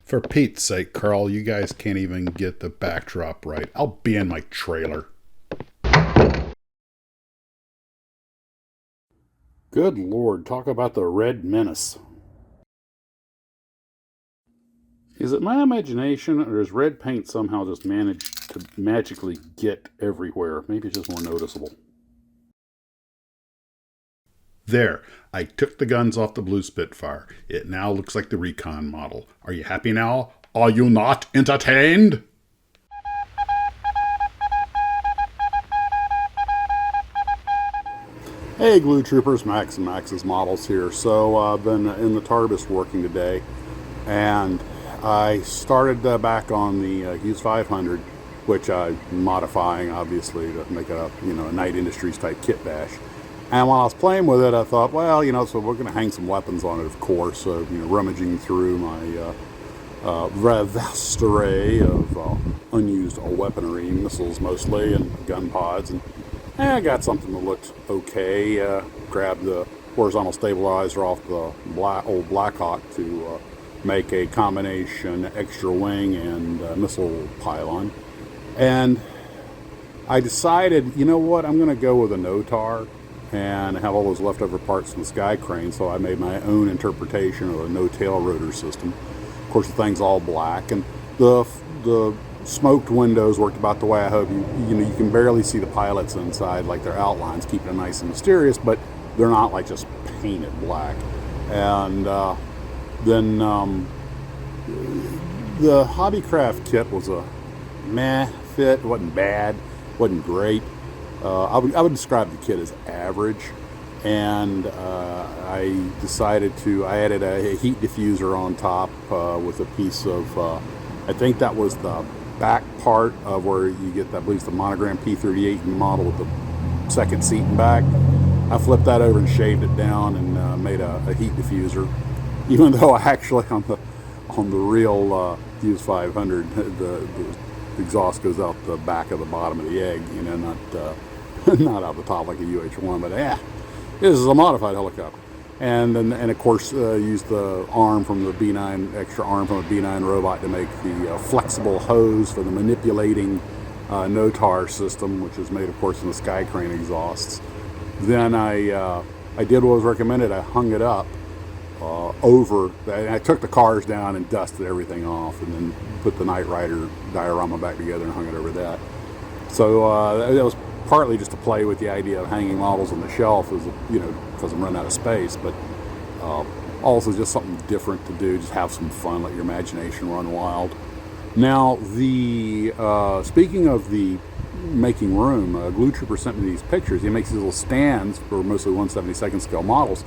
For Pete's sake, Carl, you guys can't even get the backdrop right. I'll be in my trailer. Good Lord, talk about the Red Menace. Is it my imagination, or does red paint somehow just manage to magically get everywhere? Maybe it's just more noticeable. There, I took the guns off the blue Spitfire. It now looks like the Recon model. Are you happy now? Are you not entertained? Hey Glue Troopers, Max and Max's Models here. So I've been in the TARDIS working today, and I started back on the Hughes 500, which I'm modifying obviously to make it a Night Industries type kit bash. And while I was playing with it, I thought, well, so we're going to hang some weapons on it, of course. So rummaging through my vast array of unused weaponry, missiles mostly, and gun pods, and I got something that looked okay. Grabbed the horizontal stabilizer off the old Blackhawk to make a combination extra wing and missile pylon. And I decided, you know what, I'm going to go with a NOTAR and have all those leftover parts from the Sky Crane, so I made my own interpretation of a no-tail rotor system. Of course, the thing's all black, and the smoked windows worked about the way I hope. You can barely see the pilots inside, like their outlines, keeping it nice and mysterious, but they're not like just painted black. And then the Hobbycraft kit was a meh fit. Wasn't bad, wasn't great. I would describe the kit as average, and I decided I added a heat diffuser on top with a piece of, I think that was the back part of where you get, I believe it's the monogram P38 in the model with the second seat in back. I flipped that over and shaved it down and made a heat diffuser, even though I actually on the real Hughes 500 the exhaust goes out the back of the bottom of the egg, not out the top like a UH-1, but this is a modified helicopter. And of course used the arm from the B9, extra arm from a B9 robot to make the flexible hose for the manipulating NOTAR system, which is made of course in the Sky Crane exhausts. Then I did what was recommended. I hung it up over, I took the cars down and dusted everything off, and then put the Knight Rider diorama back together and hung it over that. So that was partly just to play with the idea of hanging models on the shelf, as because I'm running out of space, but also just something different to do, just have some fun, let your imagination run wild. Now, speaking of the making room, Glue Trooper sent me these pictures. He makes these little stands for mostly 1/72 scale models,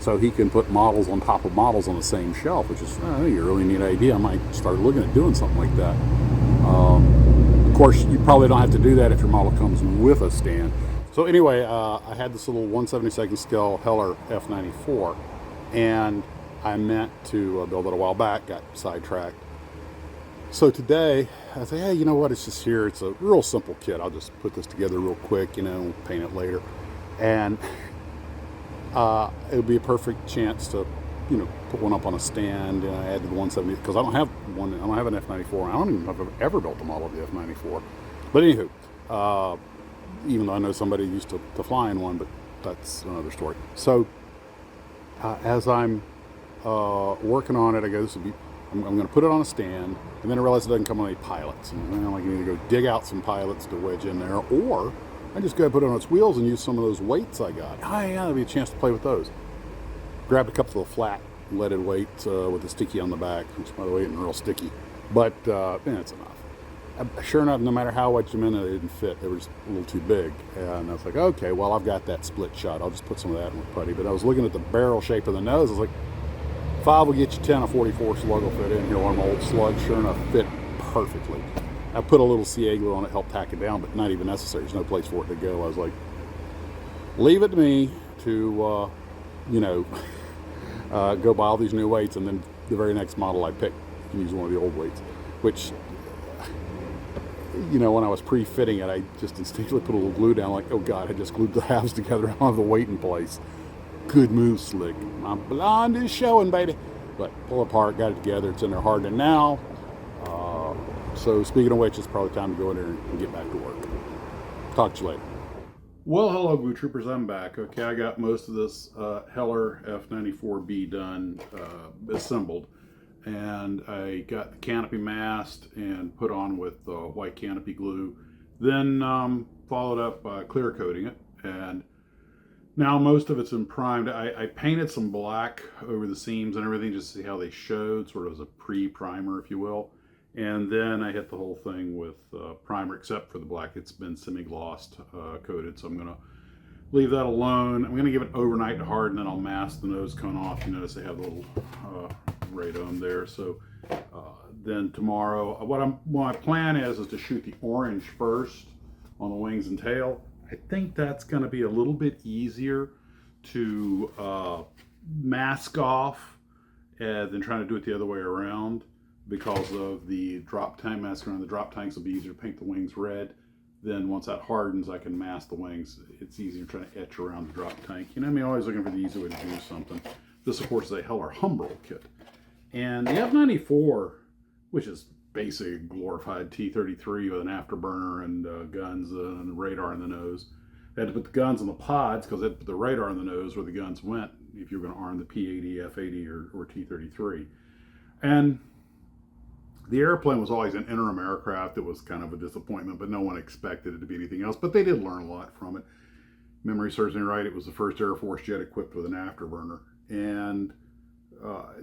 so he can put models on top of models on the same shelf, which is a really neat idea. I might start looking at doing something like that. Of course, you probably don't have to do that if your model comes with a stand. So anyway, I had this little 1/72 scale Heller F-94, and I meant to build it a while back, got sidetracked. So today, I said, hey, you know what, it's just here. It's a real simple kit. I'll just put this together real quick, paint it later. And it would be a perfect chance to, put one up on a stand. I added the 170, because I don't have an F-94. I don't even know if I've ever built a model of the F-94. But anywho, even though I know somebody used to fly in one, but that's another story. So as I'm working on it, I go, I'm going to put it on a stand, and then I realize it doesn't come with any pilots. And I can either go dig out some pilots to wedge in there, or I just go put it on its wheels and use some of those weights I got. There'll be a chance to play with those. Grabbed a couple of flat leaded weights with a sticky on the back, which by the way isn't real sticky, but it's enough. Sure enough, no matter how much them in, they didn't fit. They were just a little too big. And I was like, okay, well, I've got that split shot. I'll just put some of that in with putty. But I was looking at the barrel shape of the nose. I was like, 5 will get you 10, a 44 slug will fit in here. One of my old slugs, sure enough, fit perfectly. I put a little CA glue on it, helped tack it down, but not even necessary. There's no place for it to go. I was like, leave it to me to, go buy all these new weights, and then the very next model I picked, you can use one of the old weights, which, when I was pre-fitting it, I just instinctively put a little glue down, like, oh God, I just glued the halves together. I don't have the weight in place. Good move, Slick. My blonde is showing, baby. But pull it apart, got it together, it's in there hardening now. So speaking of which, it's probably time to go in there and get back to work. Talk to you later. Well, hello, Blue Troopers. I'm back. Okay, I got most of this Heller F-94B done, assembled. And I got the canopy masked and put on with white canopy glue. Then followed up by clear coating it. And now most of it's in primed. I painted some black over the seams and everything just to see how they showed, sort of as a pre-primer, if you will. And then I hit the whole thing with primer, except for the black. It's been semi-glossed coated, so I'm going to leave that alone. I'm going to give it overnight to harden, then I'll mask the nose cone off. You notice they have a little radome there. So then tomorrow, what my plan is to shoot the orange first on the wings and tail. I think that's going to be a little bit easier to mask off than trying to do it the other way around, because of the drop tank mask around. The drop tanks will be easier to paint the wings red. Then once that hardens, I can mask the wings. It's easier trying to etch around the drop tank. You know what I mean? Always looking for the easy way to do something. This, of course, is a Heller Humbrol kit. And the F-94, which is basically a glorified T-33 with an afterburner and guns and a radar in the nose. They had to put the guns on the pods because they had to put the radar in the nose where the guns went if you were going to arm the P-80, F-80, or T-33. And the airplane was always an interim aircraft. It was kind of a disappointment, but no one expected it to be anything else. But they did learn a lot from it. Memory serves me right, it was the first Air Force jet equipped with an afterburner. And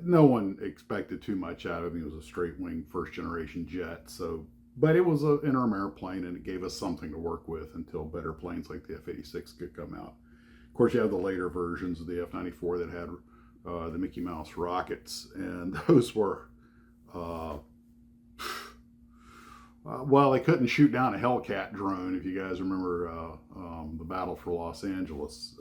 no one expected too much out of it. It was a straight wing first generation jet. So, but it was an interim airplane, and it gave us something to work with until better planes like the F-86 could come out. Of course, you have the later versions of the F-94 that had the Mickey Mouse rockets, and those were well, they couldn't shoot down a Hellcat drone, if you guys remember the Battle for Los Angeles.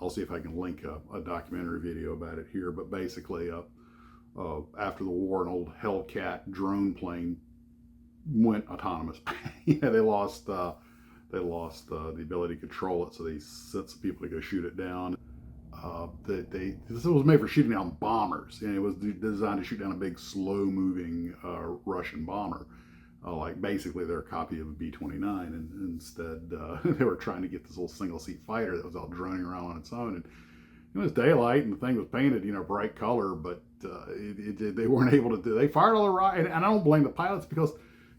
I'll see if I can link a documentary video about it here, but basically after the war, an old Hellcat drone plane went autonomous. Yeah, they lost the ability to control it, so they sent some people to go shoot it down. This was made for shooting down bombers, and it was designed to shoot down a big, slow-moving Russian bomber, like basically their copy of a B-29. And instead, they were trying to get this little single-seat fighter that was all droning around on its own. And it was daylight, and the thing was painted, bright color, but they weren't able to do. They fired all the rockets, and I don't blame the pilots because,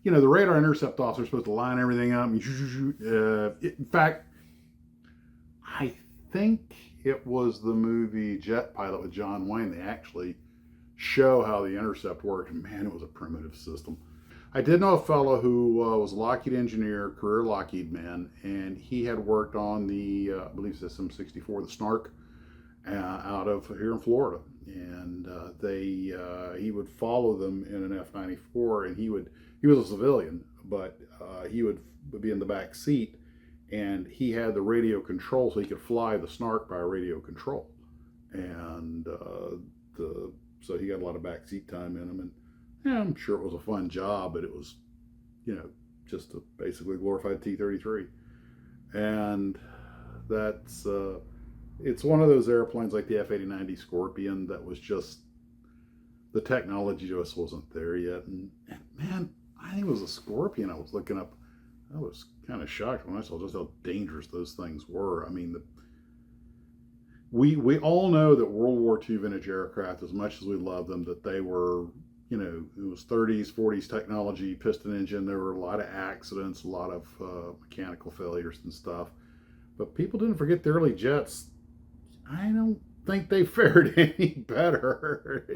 the radar intercept officer is supposed to line everything up. And in fact, I think it was the movie Jet Pilot with John Wayne. They actually show how the intercept worked. And man, it was a primitive system. I did know a fellow who was a Lockheed engineer, career Lockheed man, and he had worked on the, I believe it's SM-64, the Snark, out of here in Florida. And he would follow them in an F-94, and he was a civilian, but he would be in the back seat. And he had the radio control, so he could fly the Snark by radio control. And so he got a lot of backseat time in him. And yeah, I'm sure it was a fun job, but it was, just basically glorified T-33. And that's, it's one of those airplanes like the F-80-90 Scorpion that was just, the technology just wasn't there yet. And man, I think it was a Scorpion I was looking up. I was kind of shocked when I saw just how dangerous those things were. I mean, we all know that World War II vintage aircraft, as much as we love them, that they were, it was 30s, 40s technology, piston engine. There were a lot of accidents, a lot of mechanical failures and stuff. But people didn't forget the early jets. I don't think they fared any better.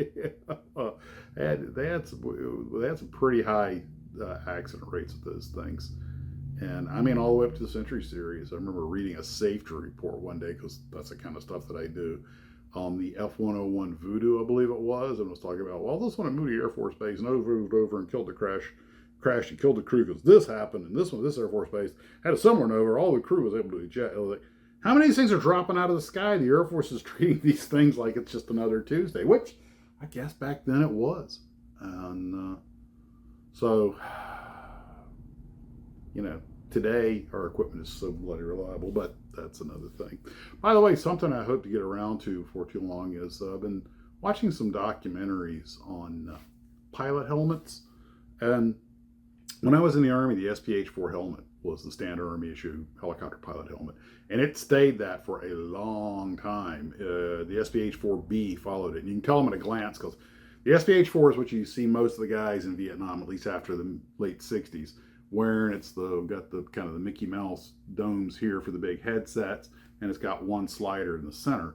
They had some pretty high accident rates with those things. And I mean, all the way up to the Century Series. I remember reading a safety report one day, because that's the kind of stuff that I do, on the F-101 Voodoo, I believe it was, and was talking about, well, this one at Moody Air Force Base, and moved over and killed the crashed and killed the crew because this happened, and this Air Force Base had a similar nova. All the crew was able to eject. I was like, how many of these things are dropping out of the sky? The Air Force is treating these things like it's just another Tuesday, which I guess back then it was. And so, today our equipment is so bloody reliable, but that's another thing. By the way, something I hope to get around to for too long is I've been watching some documentaries on pilot helmets, and when I was in the Army, the SPH-4 helmet was the standard Army issue helicopter pilot helmet, and it stayed that for a long time. The SPH-4B followed it, and you can tell them at a glance, because the SPH-4 is what you see most of the guys in Vietnam, at least after the late 60s, wearing. It's got the kind of the Mickey Mouse domes here for the big headsets, and it's got one slider in the center.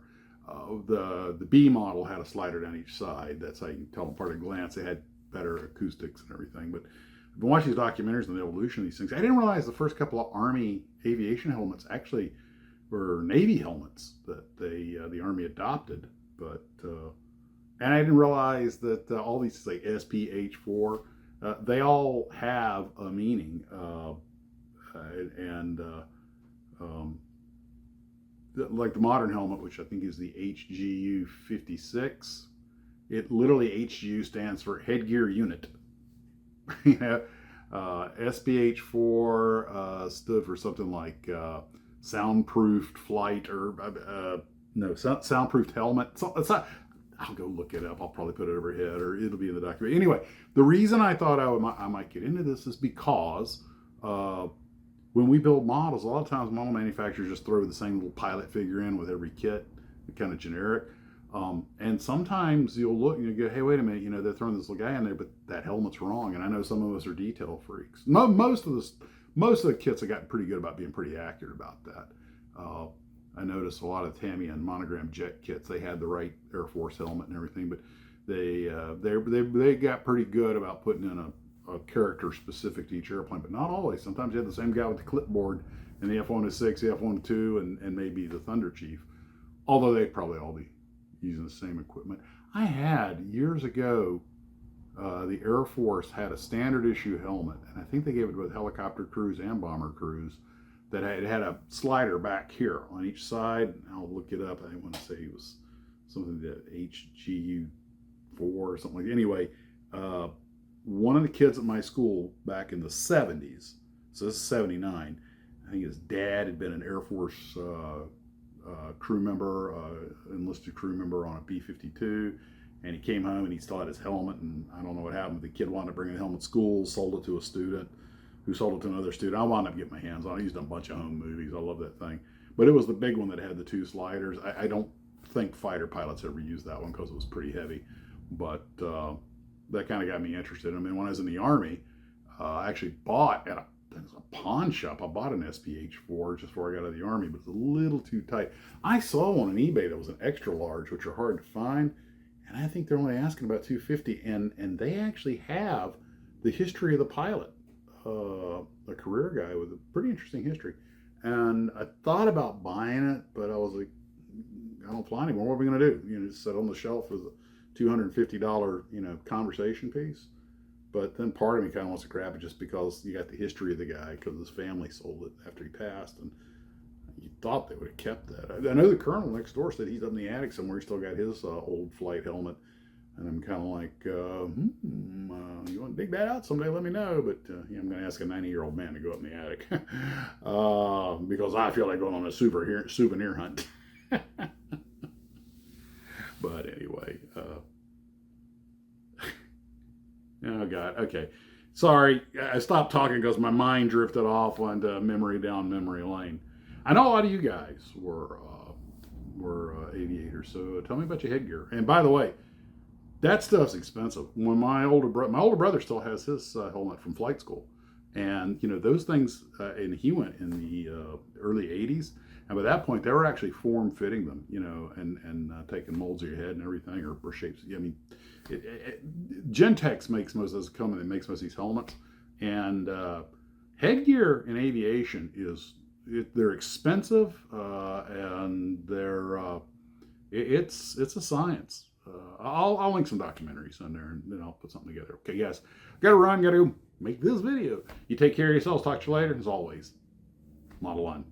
The B model had a slider down each side. That's how you can tell them apart at a glance. They had better acoustics and everything. But I've been watching these documentaries on the evolution of these things. I didn't realize the first couple of Army aviation helmets actually were Navy helmets that the Army adopted. But and I didn't realize that all these, like SPH-4, they all have a meaning. Like the modern helmet, which I think is the HGU 56, it literally, HGU stands for headgear unit. SPH-4 stood for something like soundproofed flight, or soundproofed helmet. It's not, I'll go look it up. I'll probably put it overhead, or it'll be in the document. Anyway, the reason I thought I might get into this is because when we build models, a lot of times model manufacturers just throw the same little pilot figure in with every kit, kind of generic. And sometimes you'll look and you go, hey, wait a minute, they're throwing this little guy in there, but that helmet's wrong. And I know some of us are detail freaks. Most of the kits have gotten pretty good about being pretty accurate about that. I noticed a lot of Tamiya and Monogram jet kits, they had the right Air Force helmet and everything, but they got pretty good about putting in a character specific to each airplane, but not always. Sometimes you have the same guy with the clipboard in the F-106, the F-102, and maybe the Thunder Chief, although they'd probably all be using the same equipment. I had, years ago, the Air Force had a standard issue helmet, and I think they gave it to both helicopter crews and bomber crews, that had a slider back here on each side. I'll look it up. I want to say it was something that HGU-4 or something like that. Anyway, one of the kids at my school back in the 70s, so this is 79, I think his dad had been an Air Force crew member, enlisted crew member on a B-52, and he came home and he still had his helmet, and I don't know what happened, but the kid wanted to bring the helmet to school, sold it to a student, who sold it to another student. I wound up getting my hands on it. I used a bunch of home movies. I love that thing. But it was the big one that had the two sliders. I don't think fighter pilots ever used that one because it was pretty heavy, but that kind of got me interested. I mean, when I was in the Army, I actually bought at a pawn shop, I bought an SPH-4 just before I got out of the Army, but it was a little too tight. I saw one on eBay that was an extra large, which are hard to find, and I think they're only asking about $250, and they actually have the history of the pilot, a career guy with a pretty interesting history. And I thought about buying it, but I was like, I don't fly anymore. What are we going to do? Just sit on the shelf as a $250, conversation piece. But then part of me kind of wants to grab it just because you got the history of the guy, because his family sold it after he passed, and you thought they would have kept that. I know the colonel next door said he's up in the attic somewhere. He still got his old flight helmet. And I'm kind of like, you want to dig that out someday, let me know. But I'm going to ask a 90-year-old man to go up in the attic because I feel like going on a souvenir hunt. But anyway, oh God, okay. Sorry, I stopped talking because my mind drifted off onto memory lane. I know a lot of you guys were aviators, so tell me about your headgear. And by the way, that stuff's expensive. When my older brother still has his helmet from flight school, and those things. And he went in the early '80s, and by that point they were actually form fitting them, and taking molds of your head and everything, or shapes. I mean, Gentex makes most of those. It makes most of these helmets, and headgear in aviation they're expensive, and it's a science. I'll link some documentaries on there, and then I'll put something together. Okay, guys, gotta run, gotta make this video. You take care of yourselves. Talk to you later. As always, Model on.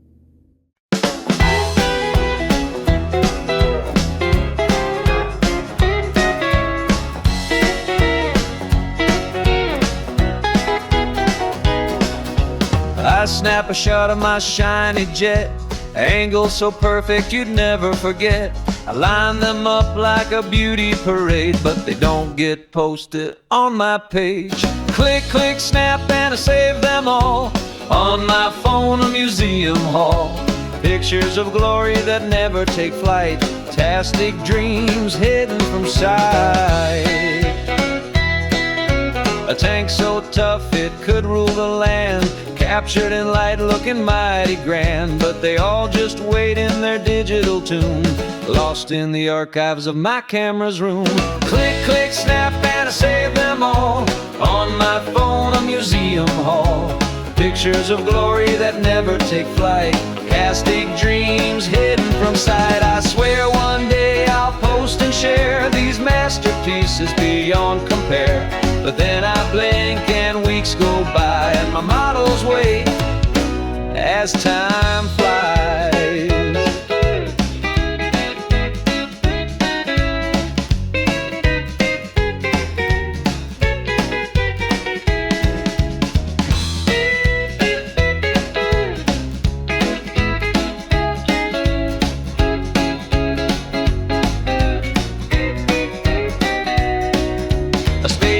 I snap a shot of my shiny jet, angle so perfect you'd never forget. I line them up like a beauty parade, but they don't get posted on my page. Click, click, snap, and I save them all on my phone, a museum hall. Pictures of glory that never take flight, fantastic dreams hidden from sight. A tank so tough it could rule the land, captured in light looking mighty grand, but they all just wait in their digital tomb, lost in the archives of my camera's room. Click, click, snap, and I save them all on my phone, a museum hall. Pictures of glory that never take flight, fantastic dreams hidden from sight. I swear one day I'll post and share these masterpieces beyond compare, but then I blink and weeks go by and my models wait as time flies.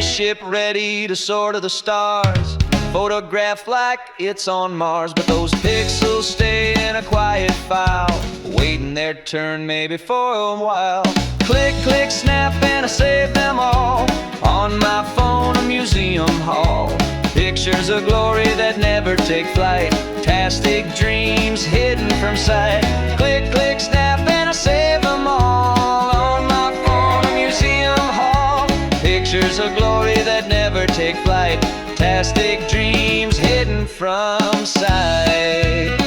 Ship ready to soar to the stars, photograph like it's on Mars, but those pixels stay in a quiet file, waiting their turn maybe for a while. Click, click, snap, and I save them all on my phone, a museum hall. Pictures of glory that never take flight, fantastic dreams hidden from sight. Click, click, snap, and I save them all on my phone, a museum hall. Pictures of glory that never take flight, fantastic dreams hidden from sight.